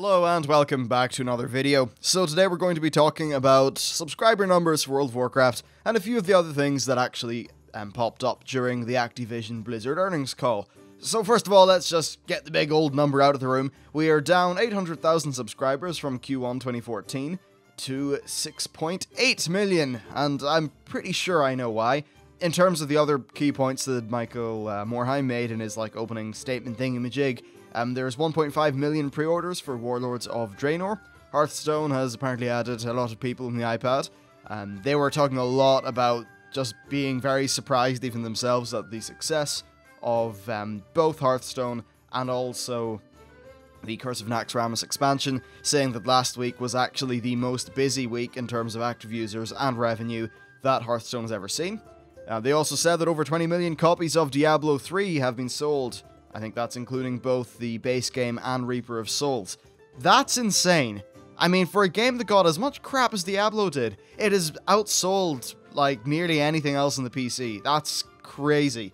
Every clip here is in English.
Hello and welcome back to another video. So today we're going to be talking about subscriber numbers for World of Warcraft and a few of the other things that actually popped up during the Activision-Blizzard earnings call. So first of all, let's just get the big old number out of the room. We are down 800,000 subscribers from Q1 2014 to 6.8 million, and I'm pretty sure I know why. In terms of the other key points that Michael Morhaime made in his opening statement thingamajig, there's 1.5 million pre-orders for Warlords of Draenor. Hearthstone has apparently added a lot of people in the iPad. They were talking a lot about just being very surprised even themselves at the success of both Hearthstone and also the Curse of Naxxramas expansion, saying that last week was actually the most busy week in terms of active users and revenue that Hearthstone has ever seen. They also said that over 20 million copies of Diablo 3 have been sold. I think that's including both the base game and Reaper of Souls. That's insane. I mean, for a game that got as much crap as Diablo did, it has outsold, nearly anything else on the PC. That's crazy.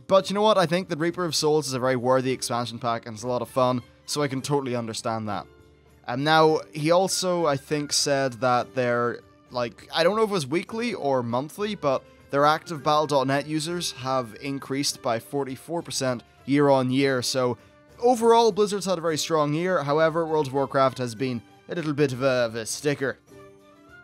But you know what? I think that Reaper of Souls is a very worthy expansion pack, and it's a lot of fun, so I can totally understand that. Now, he also, I think, said that they're, I don't know if it was weekly or monthly, but their active Battle.net users have increased by 44% year on year, so overall Blizzard's had a very strong year. However, World of Warcraft has been a little bit of a sticker.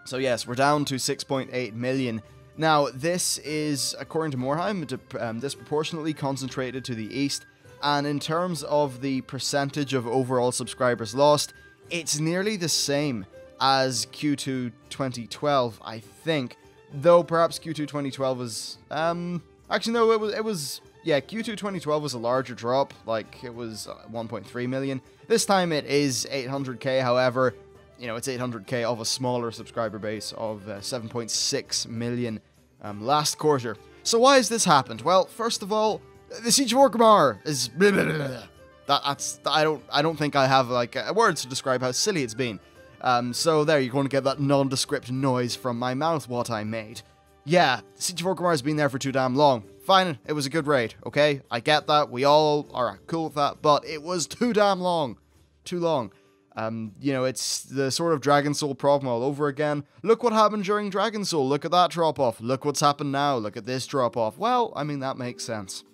So yes, we're down to 6.8 million. Now, this is, according to Morhaime, disproportionately concentrated to the east, and in terms of the percentage of overall subscribers lost, it's nearly the same as Q2 2012, I think, though perhaps Q2 2012 was, actually no, it was yeah, Q2 2012 was a larger drop, it was 1.3 million. This time it is 800k, however, it's 800k of a smaller subscriber base of 7.6 million last quarter. So why has this happened? Well, first of all, the Siege of Orgrimmar is blah, blah, blah, blah. I don't think I have words to describe how silly it's been. So there, you're going to get that nondescript noise from my mouth what I made. Yeah, Siege of Orgrimmar has been there for too damn long. Fine, it was a good raid, okay? I get that, we all are cool with that, but it was too damn long. Too long. It's the sort of Dragon Soul problem all over again. Look what happened during Dragon Soul, look at that drop-off. Look what's happened now, look at this drop-off. Well, I mean, that makes sense.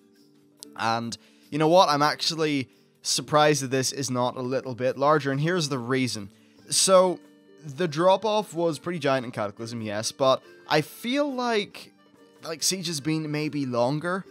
And, you know what, I'm actually surprised that this is not a little bit larger, and here's the reason. So, the drop-off was pretty giant in Cataclysm, yes, but I feel like Siege has been maybe longer,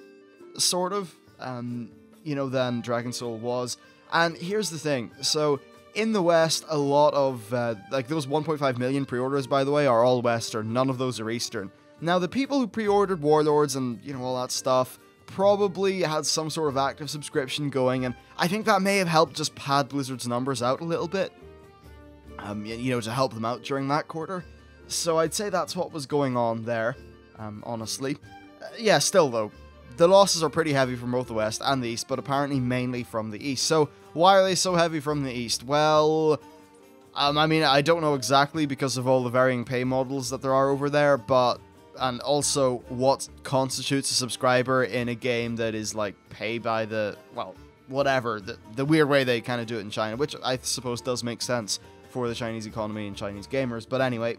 sort of, than Dragon Soul was. And here's the thing, so in the West, a lot of, those 1.5 million pre-orders, by the way, are all Western, none of those are Eastern. Now, the people who pre-ordered Warlords and, all that stuff, probably had some sort of active subscription going, and I think that may have helped just pad Blizzard's numbers out a little bit, to help them out during that quarter. So I'd say that's what was going on there. Honestly. Yeah, still though, the losses are pretty heavy from both the West and the East, but apparently mainly from the East. So, why are they so heavy from the East? Well, I mean, I don't know exactly because of all the varying pay models that there are over there, and also what constitutes a subscriber in a game that is, pay by the, well, whatever, the weird way they kind of do it in China, which I suppose does make sense for the Chinese economy and Chinese gamers, but anyway,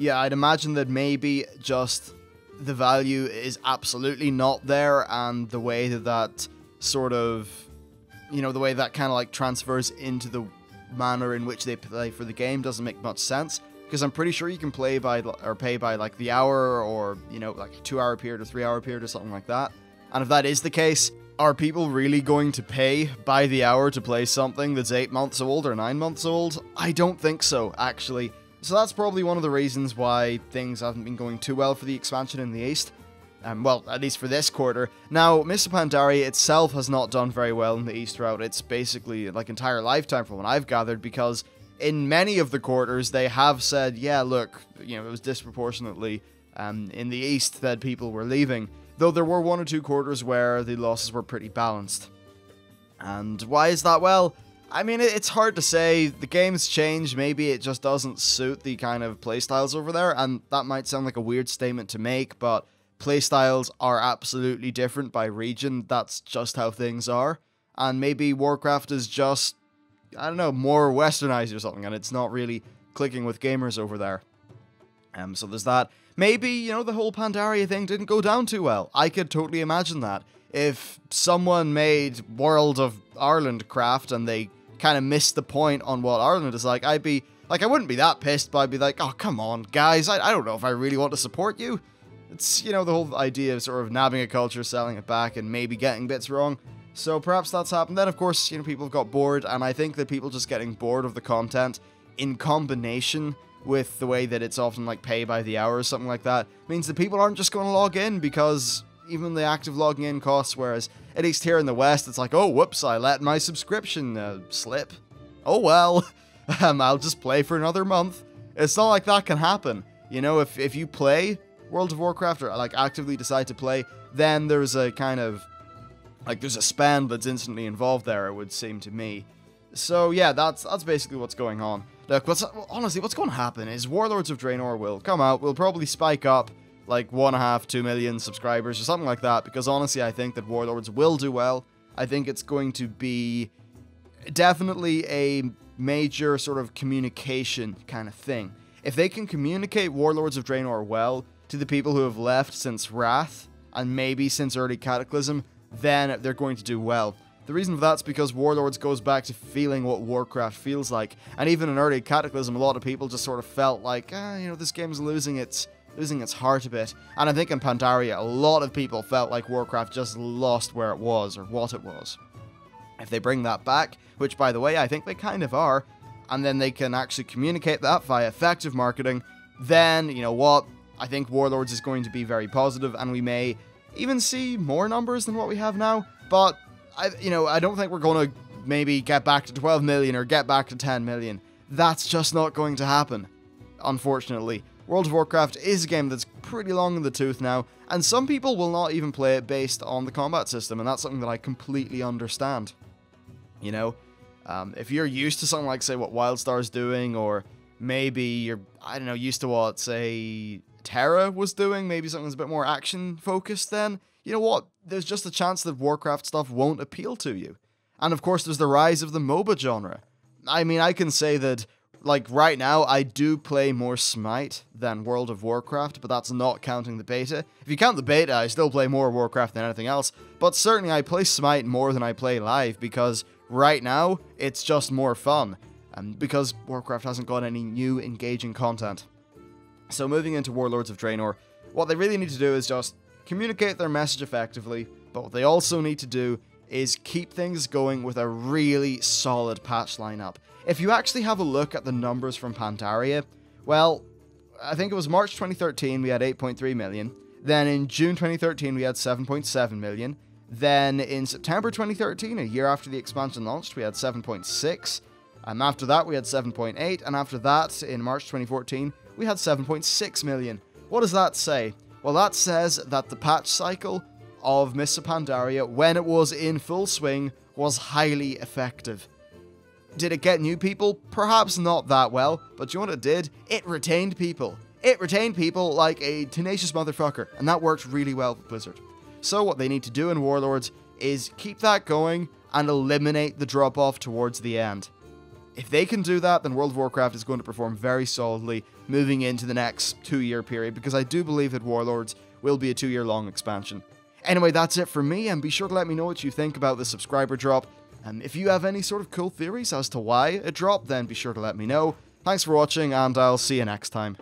yeah, I'd imagine that maybe just the value is absolutely not there, and the way that sort of, the way that kind of transfers into the manner in which they play for the game doesn't make much sense, because I'm pretty sure you can play by, or pay by the hour, or, a 2-hour period or 3-hour period or something like that. And if that is the case, are people really going to pay by the hour to play something that's 8 months old or 9 months old? I don't think so, actually. So that's probably one of the reasons why things haven't been going too well for the expansion in the East. Well, at least for this quarter. Now, Mists of Pandaria itself has not done very well in the East throughout its basically, entire lifetime from what I've gathered, because in many of the quarters, they have said, yeah, look, it was disproportionately in the East that people were leaving, though there were 1 or 2 quarters where the losses were pretty balanced. And why is that? Well, I mean, it's hard to say. The game's changed. Maybe it just doesn't suit the kind of playstyles over there, and that might sound like a weird statement to make, but playstyles are absolutely different by region. That's just how things are. And maybe Warcraft is just I don't know, more westernized or something, and it's not really clicking with gamers over there. So there's that. Maybe, you know, the whole Pandaria thing didn't go down too well. I could totally imagine that. If someone made World of Ireland craft and they kind of missed the point on what Ireland is like, I'd be, like, I wouldn't be that pissed, but I'd be like, oh, come on, guys, I don't know if I really want to support you. It's, you know, the whole idea of sort of nabbing a culture, selling it back, and maybe getting bits wrong. So perhaps that's happened. Then, of course, you know, people have got bored, and I think that people just getting bored of the content in combination with the way that it's often, like, pay by the hour or something like that, means that people aren't just going to log in, because even the active logging in costs, whereas at least here in the West, it's like, oh, whoops, I let my subscription slip. Oh, well, I'll just play for another month. It's not like that can happen. You know, if you play World of Warcraft, or, like, actively decide to play, then there's a kind of, like, there's a spend that's instantly involved there, it would seem to me. So, yeah, that's basically what's going on. Look, honestly, what's going to happen is Warlords of Draenor will come out, will probably spike up, like, 1.5, 2 million subscribers or something like that, because honestly, I think that Warlords will do well. I think it's going to be definitely a major sort of communication kind of thing. If they can communicate Warlords of Draenor well to the people who have left since Wrath, and maybe since early Cataclysm, then they're going to do well. The reason for that's because Warlords goes back to feeling what Warcraft feels like, and even in early Cataclysm, a lot of people just sort of felt like, you know, this game's losing its heart a bit. And I think in Pandaria, a lot of people felt like Warcraft just lost where it was, or what it was. If they bring that back, which by the way, I think they kind of are, and then they can actually communicate that via effective marketing, then, you know what, I think Warlords is going to be very positive, and we may even see more numbers than what we have now, but I don't think we're going to maybe get back to 12 million or get back to 10 million. That's just not going to happen, unfortunately. World of Warcraft is a game that's pretty long in the tooth now, and some people will not even play it based on the combat system, and that's something that I completely understand. You know, if you're used to something like, say, what WildStar's doing, or maybe you're, I don't know, used to what, say, Terra was doing, maybe something that's a bit more action-focused, then, you know what, there's just a chance that Warcraft stuff won't appeal to you. And of course, there's the rise of the MOBA genre. I mean, I can say that, like, right now, I do play more Smite than World of Warcraft, but that's not counting the beta. If you count the beta, I still play more Warcraft than anything else, but certainly I play Smite more than I play live, because right now, it's just more fun, and because Warcraft hasn't got any new engaging content. So moving into Warlords of Draenor, what they really need to do is just communicate their message effectively, but what they also need to do is keep things going with a really solid patch lineup. If you actually have a look at the numbers from Pandaria, well, I think it was March 2013 we had 8.3 million, then in June 2013 we had 7.7 million, then in September 2013, a year after the expansion launched, we had 7.6, and after that we had 7.8, and after that, in March 2014, we had 7.6 million. What does that say? Well, that says that the patch cycle of Mists of Pandaria, when it was in full swing, was highly effective. Did it get new people? Perhaps not that well, but you know what it did? It retained people. It retained people like a tenacious motherfucker, and that worked really well with Blizzard. So what they need to do in Warlords is keep that going and eliminate the drop-off towards the end. If they can do that, then World of Warcraft is going to perform very solidly moving into the next 2-year period, because I do believe that Warlords will be a 2-year long expansion. Anyway, that's it from me, and be sure to let me know what you think about the subscriber drop. And if you have any sort of cool theories as to why it dropped, then be sure to let me know. Thanks for watching, and I'll see you next time.